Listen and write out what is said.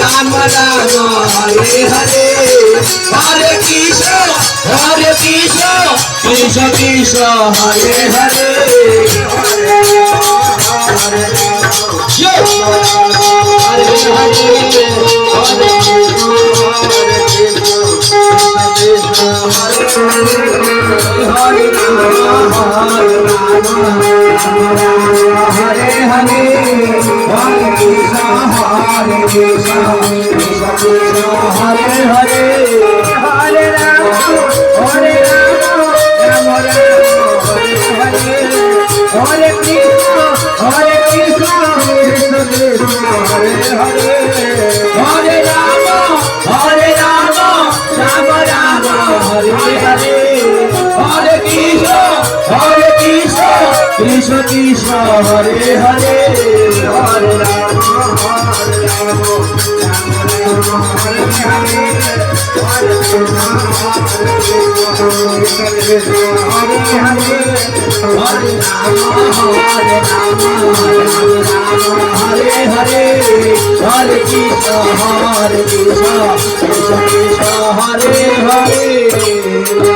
Ram Ram Hare Hare Hare Krishna Krishna Krishna Hare Hare Krishna Krishna Hare Hare Hare Rama Hare Rama Hare Hare Hare Krishna Hare Krishna Hare Hare